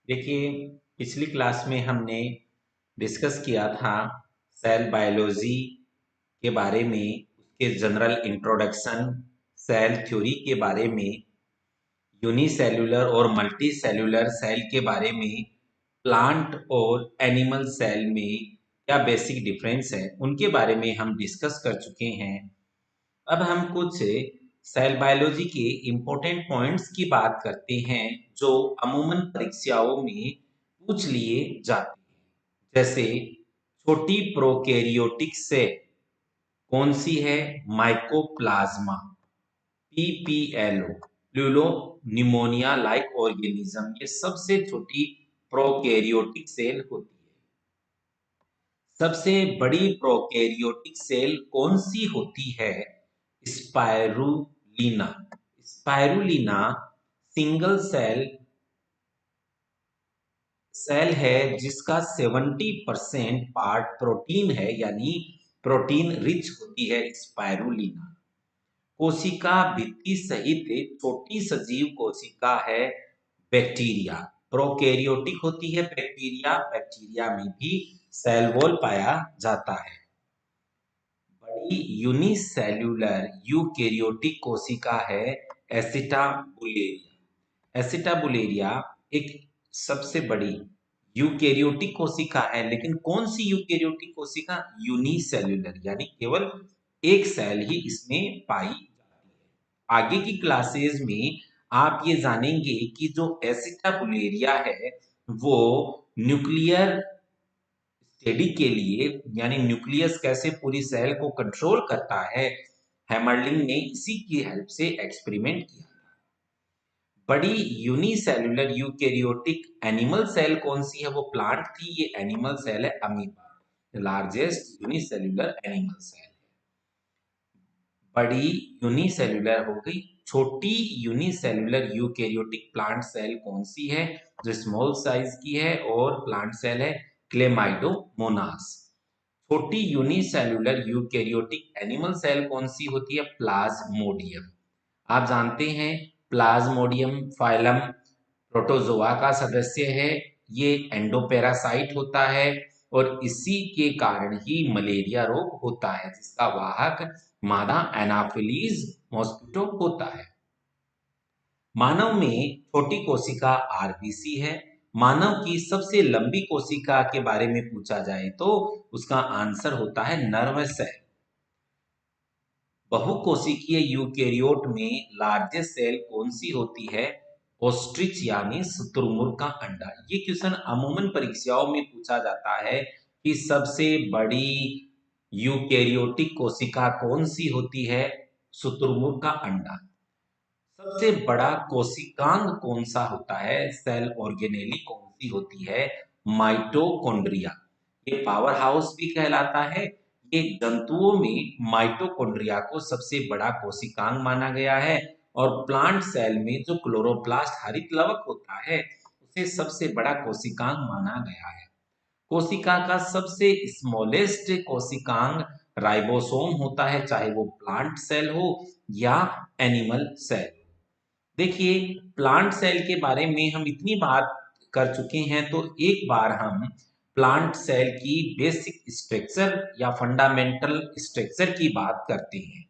देखिए, पिछली क्लास में हमने डिस्कस किया था सेल बायोलॉजी के बारे में, उसके जनरल इंट्रोडक्शन, सेल थ्योरी के बारे में, यूनिसेल्यूलर और मल्टी सेल्यूलर सेल के बारे में, प्लांट और एनिमल सेल में क्या बेसिक डिफरेंस है उनके बारे में हम डिस्कस कर चुके हैं। अब हम कुछ सेल बायोलॉजी के इम्पोर्टेंट पॉइंट्स की बात करते हैं जो अमूमन परीक्षाओं में पूछ लिए जाते हैं। जैसे छोटी प्रोकैरियोटिक सेल कौन सी है? Mycoplasma, PPLO, pleuro pneumonia like organism, ये सबसे छोटी प्रोकैरियोटिक सेल होती है। सबसे बड़ी प्रोकैरियोटिक सेल कौन सी होती है? स्पाइरुलिना। स्पाइरुलिना सिंगल सेल है जिसका 70% पार्ट प्रोटीन है, यानी प्रोटीन रिच होती है स्पाइरुलिना। कोशिका भित्ति सहित छोटी सजीव कोशिका है बैक्टीरिया। प्रोकैरियोटिक होती है बैक्टीरिया, बैक्टीरिया में भी सेल वॉल पाया जाता है। बड़ी यूनिसेल्यूलर यूकेरियोटिक कोशिका है एसिटाबुलेरिया। एसिटाबुलेरिया एक सबसे बड़ी यूकेरियोटिक कोशिका है, लेकिन कौन सी यूकेरियोटिक कोशिका? यूनिसेल्यूलर, यानी केवल एक सेल ही इसमें पाई जाती है। आगे की क्लासेस में आप ये जानेंगे कि जो एसिटाबुलेरिया है वो न्यूक्लियर स्टडी के लिए, यानी न्यूक्लियस कैसे पूरी सेल को कंट्रोल करता है, हैमरलिंग ने इसी की हेल्प से एक्सपेरिमेंट किया। बड़ी यूनिसेल्यूलर यूकेरियोटिक एनिमल सेल कौन सी है? वो प्लांट थी, ये एनिमल सेल है amoeba, largest unicellular animal cell. बड़ी यूनिसेल्यूलर हो गई। छोटी यूनिसेल्यूलर यूकेरियोटिक प्लांट सेल कौन सी है? जो स्मॉल साइज की है और प्लांट सेल है क्लेमाइडोमोनास। छोटी यूनिसेल्यूलर यूकेरियोटिक एनिमल सेल कौन सी होती है? प्लाज्मोडियम। आप जानते हैं प्लाज्मोडियम फाइलम प्रोटोजोआ का सदस्य है। ये एंडोपेरासाइट होता है और इसी के कारण ही मलेरिया रोग होता है, जिसका वाहक मादा एनाफिलीज मॉस्किटो होता है। मानव में छोटी कोशिका आरबीसी है। मानव की सबसे लंबी कोशिका के बारे में पूछा जाए तो उसका आंसर होता है नर्वस सेल। बहुकोशिकीय यूकेरियोट में लार्जेस्ट सेल कौन सी होती है? ओस्ट्रिच यानी शुतुरमुर्ग का अंडा। ये क्वेश्चन अमूमन परीक्षाओं में पूछा जाता है कि सबसे बड़ी यूकेरियोटिक कोशिका कौन सी होती है? शुतुरमुर्ग का अंडा। सबसे बड़ा कोशिकांग कौन सा होता है? सेल ऑर्गेनेली कौन सी होती है? माइटोकॉन्ड्रिया। ये पावर हाउस भी कहलाता है। ये जंतुओं में माइटोकॉन्ड्रिया को सबसे बड़ा कोशिकांग माना गया है और प्लांट सेल में जो क्लोरोप्लास्ट हरित लवक होता है उसे सबसे बड़ा कोशिकांग माना गया है। कोशिका का सबसे स्मॉलेस्ट कोशिकांग राइबोसोम होता है, चाहे वो प्लांट सेल हो या एनिमल सेल। देखिए, प्लांट सेल के बारे में हम इतनी बात कर चुके हैं, तो एक बार हम प्लांट सेल की बेसिक स्ट्रक्चर या फंडामेंटल स्ट्रक्चर की बात करते हैं।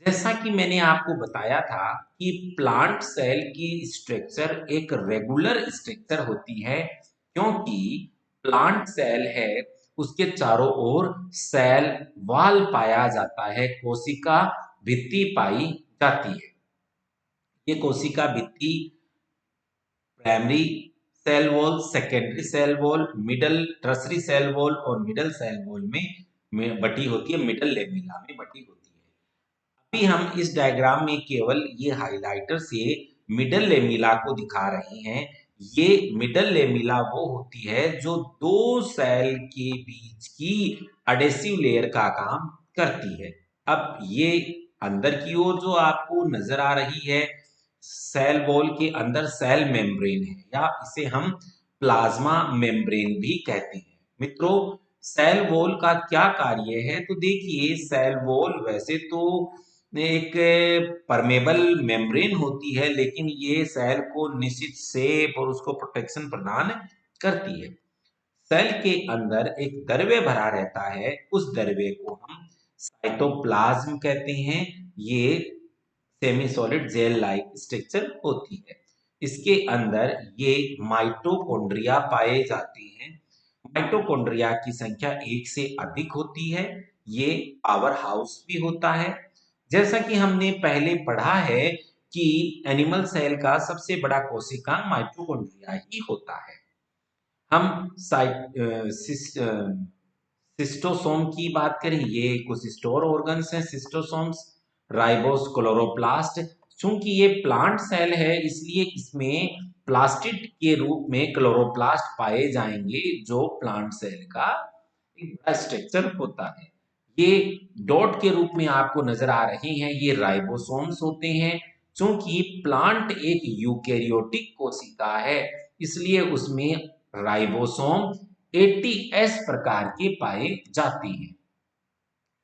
जैसा कि मैंने आपको बताया था कि प्लांट सेल की स्ट्रक्चर एक रेगुलर स्ट्रक्चर होती है, क्योंकि प्लांट सेल है उसके चारों ओर सेल वॉल पाया जाता है, कोशिका भित्ति पाई जाती है। ये कोशिका भित्ति primary cell wall, secondary cell wall, middle tertiary cell wall और मिडल सेल वॉल में बटी होती है, मिडल लेमिला में बटी होती है। अभी हम इस डायग्राम में केवल ये हाइलाइटर से मिडल लेमिला को दिखा रहे हैं। ये मिडल लेमिला वो होती है जो दो सेल के बीच की अडेसिव लेयर का काम करती है। अब ये अंदर की ओर जो आपको नजर आ रही है, सेल वॉल के अंदर सेल मेम्ब्रेन है, या इसे हम प्लाज्मा मेम्ब्रेन भी कहते हैं। मित्रों, सेल वॉल का क्या कार्य है? तो देखिए, सेल वॉल वैसे तो एक परमेबल मेम्ब्रेन होती है, लेकिन ये सेल को निश्चित शेप और उसको प्रोटेक्शन प्रदान करती है। सेल के अंदर एक द्रव्य भरा रहता है, उस द्रव्य को हम साइटोप्लाज्म कहते हैं। ये semi solid gel like structure होती है। इसके अंदर ये माइटोकॉन्ड्रिया पाए जाते हैं। माइटोकॉन्ड्रिया की संख्या एक से अधिक होती है। ये पावर हाउस भी होता है। जैसा कि हमने पहले पढ़ा है कि एनिमल सेल का सबसे बड़ा कोशिका माइटोकॉन्ड्रिया ही होता है। हम सिस्टोसोम की बात करें, ये कुछ स्टोर ऑर्गन्स हैं सिस्टोसोम्स। राइबोस क्लोरोप्लास्ट, चूंकि ये प्लांट सेल है इसलिए इसमें प्लास्टिड के रूप में क्लोरोप्लास्ट पाए जाएंगे, जो प्लांट सेल का एक बड़ा स्ट्रक्चर होता है। ये डॉट के रूप में आपको नजर आ रहे हैं, ये राइबोसोम्स होते हैं। चूंकि प्लांट एक यूकेरियोटिक कोशिका है, इसलिए उसमें राइबोसोम 80S प्रकार के पाए जाते हैं।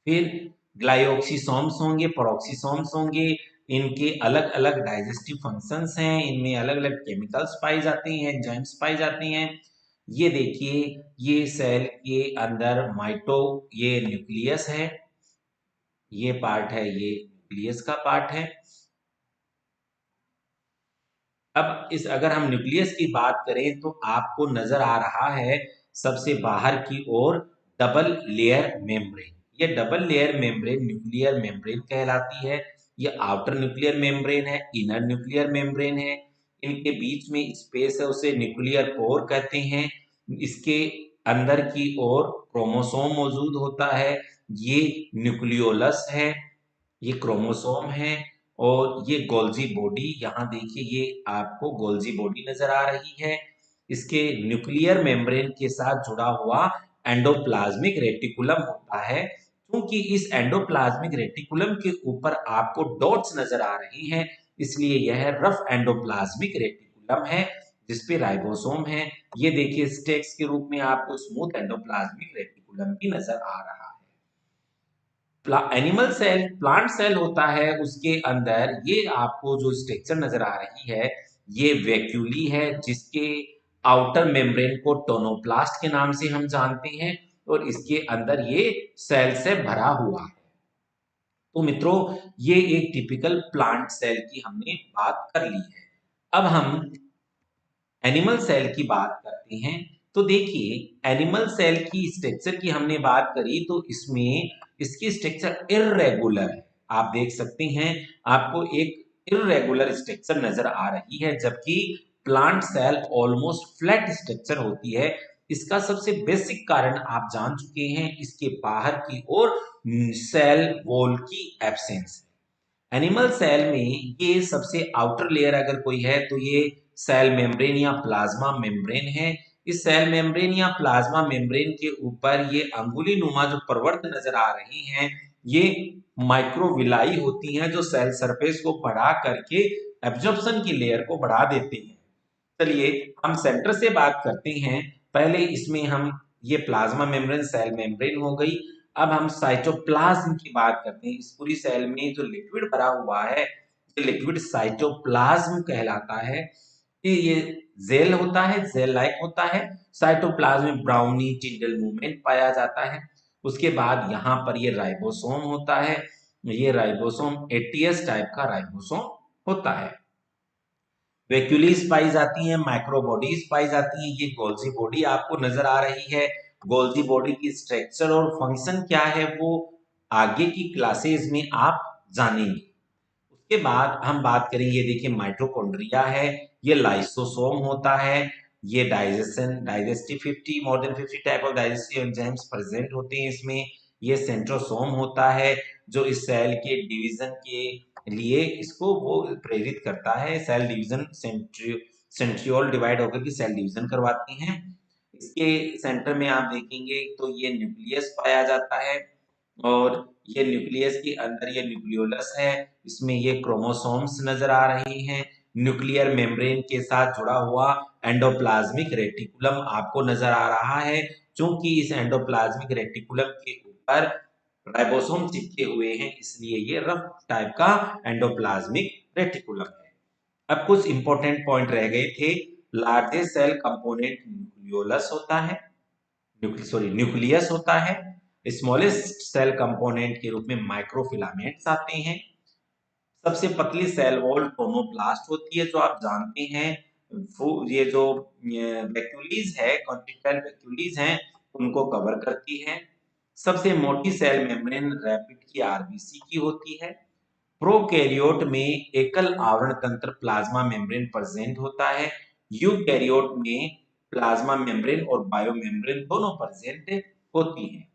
फिर ग्लाइओक्सिसोम्स होंगे, पेरोक्सिसोम्स होंगे। इनके अलग अलग डाइजेस्टिव फंक्शंस हैं, इनमें अलग अलग केमिकल्स पाए जाते हैं, एंजाइम्स पाए जाते हैं। ये देखिए, ये सेल के अंदर ये न्यूक्लियस है, ये पार्ट है, ये न्यूक्लियस का पार्ट है। अब इस अगर हम न्यूक्लियस की बात करें तो आपको नजर आ रहा है सबसे बाहर की ओर डबल लेयर मेम्ब्रेन। ये double layer membrane nuclear membrane कहलाती है। ये आउटर न्यूक्लियर मेम्ब्रेन है, इनर न्यूक्लियर मेम्ब्रेन है। इनके बीच में स्पेस है, उसे न्यूक्लियर कोर कहते हैं। इसके अंदर की ओर क्रोमोसोम मौजूद होता है, ये न्यूक्लियोलस है, ये क्रोमोसोम है। और ये गोल्जी बॉडी, यहाँ देखिए ये आपको गोल्जी बॉडी नजर आ रही है। इसके न्यूक्लियर मेम्ब्रेन के साथ जुड़ा हुआ एंडोप्लाज्मिक रेटिकुलम होता है। क्योंकि इस एंडोप्लाज्मिक रेटिकुलम के ऊपर आपको डॉट्स नजर आ रही हैं, इसलिए यह रफ एंडोप्लाज्मिक रेटिकुलम है जिसपे राइबोसोम है। ये देखिए स्टेक्स के रूप में आपको स्मूथ एंडोप्लाज्मिक रेटिकुलम भी नजर आ रहा है। एनिमल सेल प्लांट सेल होता है, उसके अंदर ये आपको जो स्ट्रक्चर नजर आ रही है, ये वैक्यूली है, जिसके आउटर मेम्ब्रेन को टोनोप्लास्ट के नाम से हम जानते हैं, और इसके अंदर ये सेल से भरा हुआ है। तो मित्रों, ये एक टिपिकल प्लांट सेल की हमने बात कर ली है। अब हम एनिमल सेल की बात करते हैं। तो देखिए, एनिमल सेल की स्ट्रक्चर की हमने बात करी तो इसमें इसकी स्ट्रक्चर इर्रेगुलर है। आप देख सकते हैं, आपको एक इर्रेगुलर स्ट्रक्चर नजर आ रही है, जबकि plant cell almost flat structure होती है। इसका सबसे बेसिक कारण आप जान चुके हैं, इसके बाहर की ओर सेल वॉल की एब्सेंस। एनिमल सेल में ये सबसे आउटर लेयर अगर कोई है तो ये सेल मेम्ब्रेन या प्लाज्मा मेम्ब्रेन है। इस सेल मेम्ब्रेन या प्लाज्मा मेम्ब्रेन के ऊपर ये अंगुली नुमा जो प्रवर्त नजर आ रही हैं, ये माइक्रोविलाई होती हैं, जो सेल सरफेस को बढ़ा करके एब्जॉर्प्शन की लेयर को बढ़ा देती हैं। चलिए हम सेंटर से बात करते हैं। पहले इसमें हम ये प्लाज्मा मेम्ब्रेन सेल मेम्ब्रेन हो गई। अब हम साइटोप्लाज्म की बात करते हैं। इस पूरी सेल में जो लिक्विड भरा हुआ है, ये लिक्विड साइटोप्लाज्म कहलाता है। ये जेल होता है, जेल लाइक होता है। साइटोप्लाज्म में ब्राउनी टिंडल मूवमेंट पाया जाता है। उसके बाद यहाँ पर ये राइबोसोम होता है। ये राइबोसोम 80S टाइप का राइबोसोम होता है। वैक्यूलीज पाई जाती हैं, माइक्रोबॉडीज पाई जाती हैं। ये गोल्जी बॉडी आपको नजर आ रही है। गोल्जी बॉडी की स्ट्रक्चर और फंक्शन क्या है वो आगे की क्लासेस में आप जानेंगे। उसके बाद हम बात करेंगे, ये देखिए माइटोकॉन्ड्रिया है, ये लाइसोसोम होता है। ये digestive 50 more than 50 type of digestive enzymes present होते हैं इसमें। ये सेंट्रोसोम होता है, जो इस सेल के डिवीजन के लिए इसको वो प्रेरित करता है। सेल डिवीजन सेंट्रियोल डिवाइड होकर के सेल डिवीजन करवाती हैं। इसके सेंटर में आप देखेंगे तो ये न्यूक्लियस पाया जाता है, और ये न्यूक्लियस के अंदर ये न्यूक्लियोलस है, इसमें ये क्रोमोसोम्स नजर आ रही हैं। न्यूक्लियर मेम्ब्रेन के साथ जुड़ा हुआ एंडोप्लाज्मिक रेटिकुलम आपको नजर आ रहा है। चूंकि इस एंडोप्लाज्मिक रेटिकुलम के ऊपर राइबोसोम चिपके हुए हैं, इसलिए ये रफ टाइप का एंडोप्लाज्मिक रेटिकुलम है। अब कुछ इंपॉर्टेंट पॉइंट रह गए थे। लार्जेस्ट सेल कंपोनेंट न्यूक्लियोलस होता है, न्यूक्लियस होता है। स्मॉलेस्ट सेल कंपोनेंट के रूप में माइक्रोफिलामेंट्स आते हैं। सबसे पतली सेल वॉल टोनोप्लास्ट होती है, जो आप जानते हैं। ये जो वैक्यूलीज है, कॉन्टिकल वैक्यूलीज हैं, उनको कवर करती है। सबसे मोटी सेल मेम्ब्रेन रैपिड की आरबीसी की होती है। प्रोकैरियोट में एकल आवरण तंत्र प्लाज्मा मेम्ब्रेन प्रेजेंट होता है। यूकैरियोट में प्लाज्मा मेम्ब्रेन और बायो मेम्ब्रेन दोनों प्रेजेंट होती हैं।